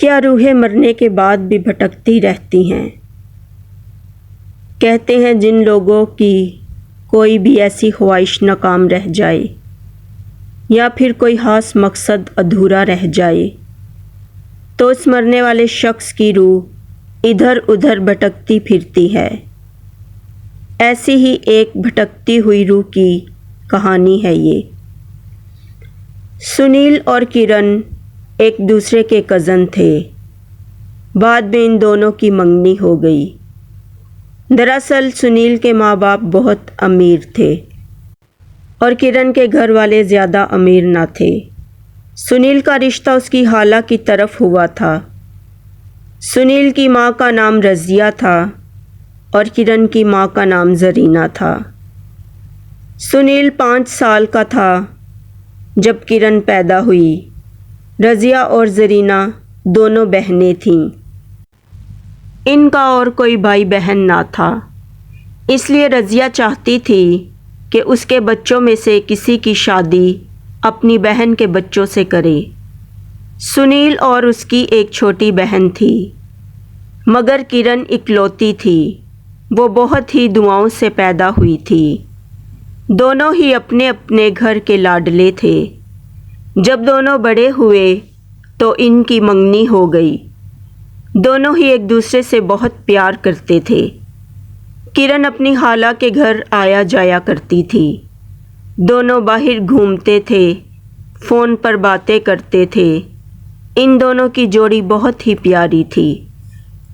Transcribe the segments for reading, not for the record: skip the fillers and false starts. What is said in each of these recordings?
क्या रूहें मरने के बाद भी भटकती रहती हैं? कहते हैं जिन लोगों की कोई भी ऐसी ख्वाहिश नाकाम रह जाए या फिर कोई खास मकसद अधूरा रह जाए तो उस मरने वाले शख्स की रूह इधर उधर भटकती फिरती है। ऐसी ही एक भटकती हुई रूह की कहानी है ये। सुनील और किरण एक दूसरे के कज़न थे। बाद में इन दोनों की मंगनी हो गई। दरअसल सुनील के माँ बाप बहुत अमीर थे और किरण के घर वाले ज़्यादा अमीर ना थे। सुनील का रिश्ता उसकी खाला की तरफ हुआ था। सुनील की माँ का नाम रज़िया था और किरण की माँ का नाम ज़रीना था। सुनील 5 साल का था जब किरण पैदा हुई। रज़िया और ज़रीना दोनों बहनें थीं। इनका और कोई भाई बहन ना था, इसलिए रज़िया चाहती थी कि उसके बच्चों में से किसी की शादी अपनी बहन के बच्चों से करे। सुनील और उसकी एक छोटी बहन थी, मगर किरण इकलौती थी। वो बहुत ही दुआओं से पैदा हुई थी। दोनों ही अपने अपने घर के लाडले थे। जब दोनों बड़े हुए तो इनकी मंगनी हो गई। दोनों ही एक दूसरे से बहुत प्यार करते थे। किरण अपनी खाला के घर आया जाया करती थी। दोनों बाहर घूमते थे, फ़ोन पर बातें करते थे। इन दोनों की जोड़ी बहुत ही प्यारी थी।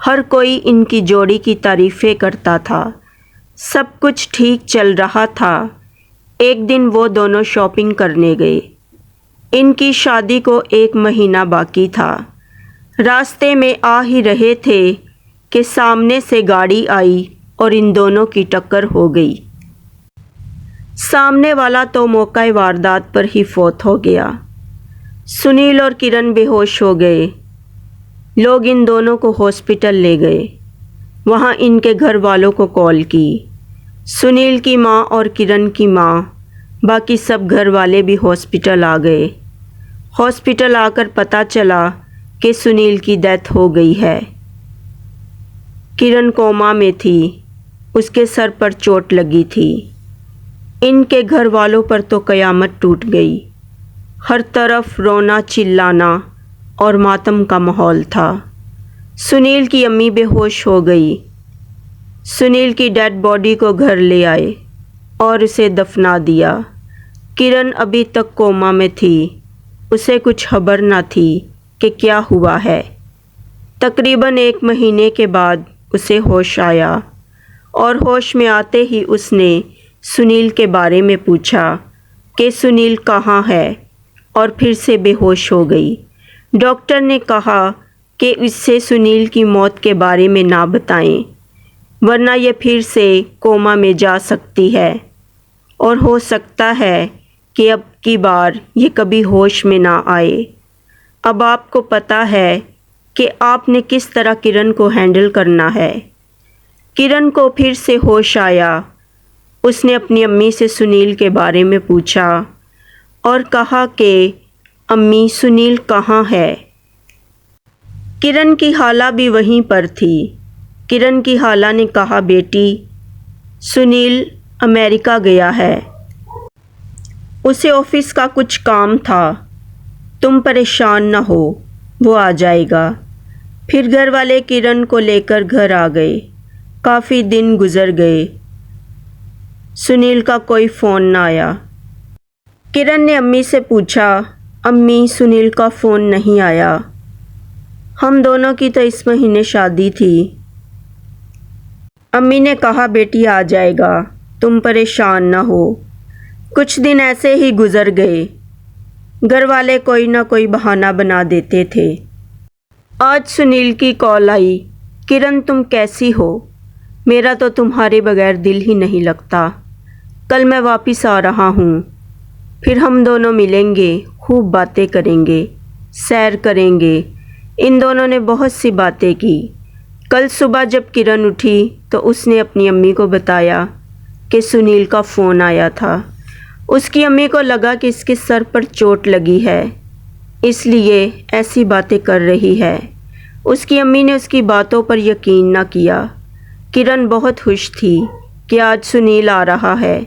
हर कोई इनकी जोड़ी की तारीफ़ें करता था। सब कुछ ठीक चल रहा था। एक दिन वो दोनों शॉपिंग करने गए। इनकी शादी को 1 महीना बाकी था। रास्ते में आ ही रहे थे कि सामने से गाड़ी आई और इन दोनों की टक्कर हो गई। सामने वाला तो मौका वारदात पर ही फौत हो गया। सुनील और किरण बेहोश हो गए। लोग इन दोनों को हॉस्पिटल ले गए। वहाँ इनके घर वालों को कॉल की। सुनील की माँ और किरण की माँ, बाकी सब घर वाले भी हॉस्पिटल आ गए। हॉस्पिटल आकर पता चला कि सुनील की डेथ हो गई है। किरण कोमा में थी। उसके सर पर चोट लगी थी। इनके घर वालों पर तो क़यामत टूट गई। हर तरफ रोना चिल्लाना और मातम का माहौल था। सुनील की अम्मी बेहोश हो गई। सुनील की डेड बॉडी को घर ले आए और उसे दफना दिया। किरण अभी तक कोमा में थी। उसे कुछ खबर न थी कि क्या हुआ है। तकरीबन 1 महीने के बाद उसे होश आया और होश में आते ही उसने सुनील के बारे में पूछा कि सुनील कहाँ है, और फिर से बेहोश हो गई। डॉक्टर ने कहा कि इससे सुनील की मौत के बारे में ना बताएं, वरना ये फिर से कोमा में जा सकती है और हो सकता है कि अब की बार ये कभी होश में ना आए। अब आपको पता है कि आपने किस तरह किरण को हैंडल करना है। किरण को फिर से होश आया। उसने अपनी अम्मी से सुनील के बारे में पूछा और कहा कि अम्मी, सुनील कहाँ है। किरण की खाला भी वहीं पर थी। किरण की खाला ने कहा, बेटी, सुनील अमेरिका गया है। उसे ऑफिस का कुछ काम था। तुम परेशान न हो, वो आ जाएगा। फिर घर वाले किरण को लेकर घर आ गए। काफ़ी दिन गुजर गए। सुनील का कोई फ़ोन न आया। किरण ने अम्मी से पूछा, अम्मी, सुनील का फ़ोन नहीं आया। हम दोनों की तो इस महीने शादी थी। अम्मी ने कहा, बेटी आ जाएगा, तुम परेशान ना हो। कुछ दिन ऐसे ही गुजर गए। घर वाले कोई ना कोई बहाना बना देते थे। आज सुनील की कॉल आई, किरण तुम कैसी हो? मेरा तो तुम्हारे बगैर दिल ही नहीं लगता। कल मैं वापस आ रहा हूँ। फिर हम दोनों मिलेंगे, खूब बातें करेंगे, सैर करेंगे। इन दोनों ने बहुत सी बातें की। कल सुबह जब किरण उठी तो उसने अपनी अम्मी को बताया कि सुनील का फ़ोन आया था। उसकी अम्मी को लगा कि इसके सर पर चोट लगी है। इसलिए ऐसी बातें कर रही है। उसकी अम्मी ने उसकी बातों पर यकीन न किया। किरण बहुत खुश थी कि आज सुनील आ रहा है।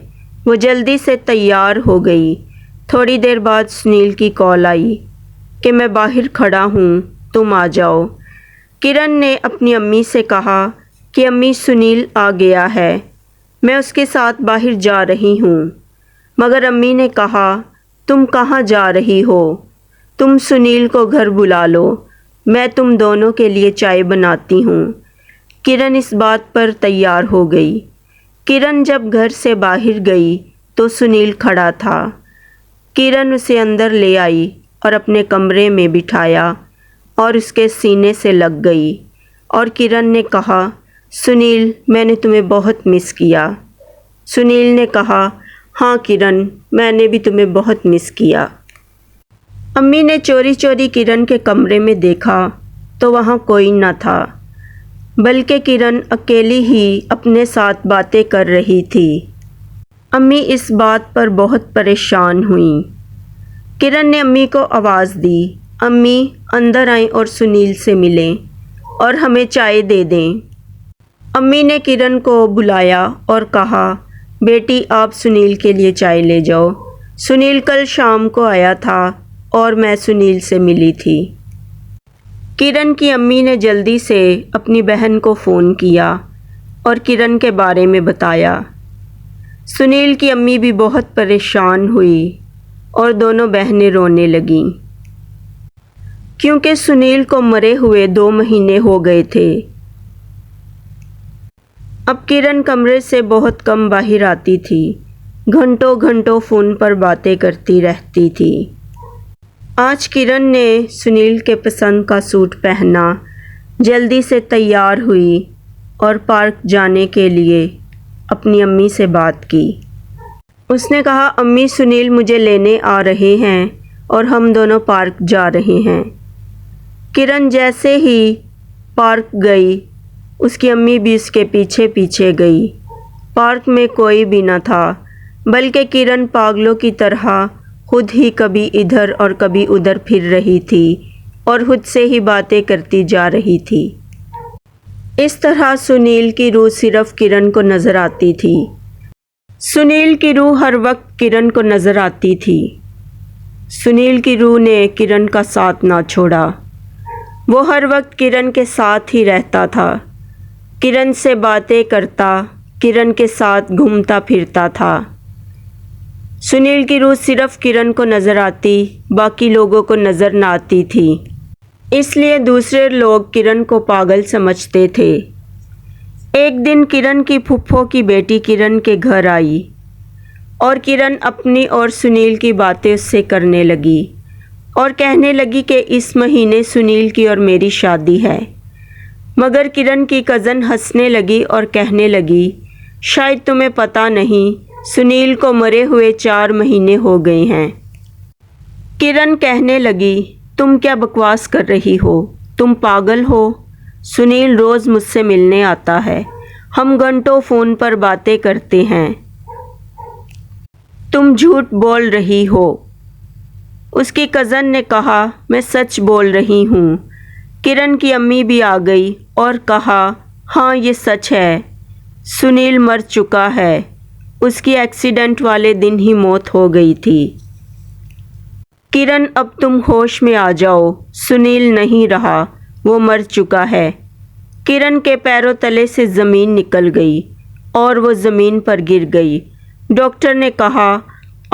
वो जल्दी से तैयार हो गई। थोड़ी देर बाद सुनील की कॉल आई कि मैं बाहर खड़ा हूँ, तुम आ जाओ। किरण ने अपनी अम्मी से कहा कि अम्मी सुनील आ गया है, मैं उसके साथ बाहर जा रही हूँ। मगर अम्मी ने कहा तुम कहाँ जा रही हो, तुम सुनील को घर बुला लो, मैं तुम दोनों के लिए चाय बनाती हूँ। किरण इस बात पर तैयार हो गई। किरण जब घर से बाहर गई तो सुनील खड़ा था। किरण उसे अंदर ले आई और अपने कमरे में बिठाया और उसके सीने से लग गई और किरण ने कहा सुनील, मैंने तुम्हें बहुत मिस किया। सुनील ने कहा हाँ किरण, मैंने भी तुम्हें बहुत मिस किया। अम्मी ने चोरी चोरी किरण के कमरे में देखा तो वहाँ कोई न था, बल्कि किरण अकेली ही अपने साथ बातें कर रही थी। अम्मी इस बात पर बहुत परेशान हुई। किरण ने अम्मी को आवाज़ दी, अम्मी अंदर आएं और सुनील से मिलें और हमें चाय दे दें। अम्मी ने किरण को बुलाया और कहा बेटी, आप सुनील के लिए चाय ले जाओ। सुनील कल शाम को आया था और मैं सुनील से मिली थी। किरण की अम्मी ने जल्दी से अपनी बहन को फ़ोन किया और किरण के बारे में बताया। सुनील की अम्मी भी बहुत परेशान हुई और दोनों बहनें रोने लगीं, क्योंकि सुनील को मरे हुए 2 महीने हो गए थे। अब किरण कमरे से बहुत कम बाहर आती थी, घंटों घंटों फ़ोन पर बातें करती रहती थी। आज किरण ने सुनील के पसंद का सूट पहना, जल्दी से तैयार हुई और पार्क जाने के लिए अपनी अम्मी से बात की। उसने कहा अम्मी, सुनील मुझे लेने आ रहे हैं और हम दोनों पार्क जा रहे हैं। किरण जैसे ही पार्क गई, उसकी अम्मी भी उसके पीछे पीछे गई। पार्क में कोई भी न था, बल्कि किरण पागलों की तरह खुद ही कभी इधर और कभी उधर फिर रही थी और खुद से ही बातें करती जा रही थी। इस तरह सुनील की रूह सिर्फ किरण को नज़र आती थी। सुनील की रूह हर वक्त किरण को नज़र आती थी। सुनील की रूह ने किरण का साथ ना छोड़ा। वो हर वक्त किरण के साथ ही रहता था, किरण से बातें करता, किरण के साथ घूमता फिरता था। सुनील की रूह सिर्फ किरण को नज़र आती, बाकी लोगों को नज़र ना आती थी। इसलिए दूसरे लोग किरण को पागल समझते थे। एक दिन किरण की फूफो की बेटी किरण के घर आई और किरण अपनी और सुनील की बातें उससे करने लगी और कहने लगी कि इस महीने सुनील की और मेरी शादी है। मगर किरण की कज़न हंसने लगी और कहने लगी शायद तुम्हें पता नहीं, सुनील को मरे हुए 4 महीने हो गए हैं। किरण कहने लगी तुम क्या बकवास कर रही हो, तुम पागल हो। सुनील रोज़ मुझसे मिलने आता है, हम घंटों फ़ोन पर बातें करते हैं। तुम झूठ बोल रही हो। उसकी कज़न ने कहा मैं सच बोल रही हूँ। किरण की अम्मी भी आ गई और कहा हाँ ये सच है, सुनील मर चुका है, उसकी एक्सीडेंट वाले दिन ही मौत हो गई थी। किरण अब तुम होश में आ जाओ, सुनील नहीं रहा, वो मर चुका है। किरण के पैरों तले से ज़मीन निकल गई और वो ज़मीन पर गिर गई। डॉक्टर ने कहा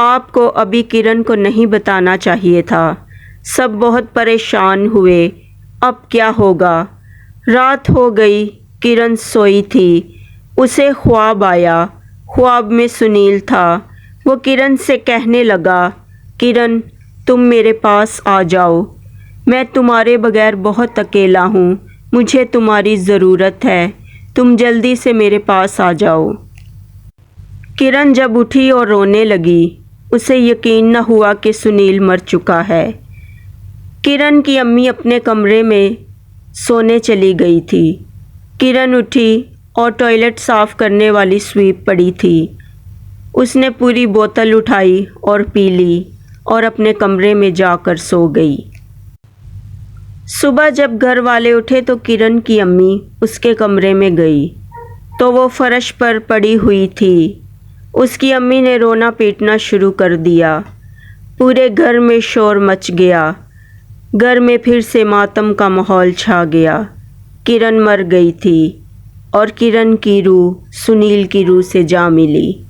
आपको अभी किरण को नहीं बताना चाहिए था। सब बहुत परेशान हुए, अब क्या होगा। रात हो गई, किरण सोई थी, उसे ख्वाब आया। ख्वाब में सुनील था। वो किरण से कहने लगा किरण तुम मेरे पास आ जाओ, मैं तुम्हारे बगैर बहुत अकेला हूँ, मुझे तुम्हारी ज़रूरत है, तुम जल्दी से मेरे पास आ जाओ। किरण जब उठी और रोने लगी, उसे यकीन न हुआ कि सुनील मर चुका है। किरण की अम्मी अपने कमरे में सोने चली गई थी। किरण उठी और टॉयलेट साफ़ करने वाली स्वीप पड़ी थी। उसने पूरी बोतल उठाई और पी ली और अपने कमरे में जाकर सो गई। सुबह जब घर वाले उठे तो किरण की अम्मी उसके कमरे में गई तो वो फर्श पर पड़ी हुई थी। उसकी अम्मी ने रोना पीटना शुरू कर दिया। पूरे घर में शोर मच गया। घर में फिर से मातम का माहौल छा गया। किरण मर गई थी और किरण की रूह सुनील की रूह से जा मिली।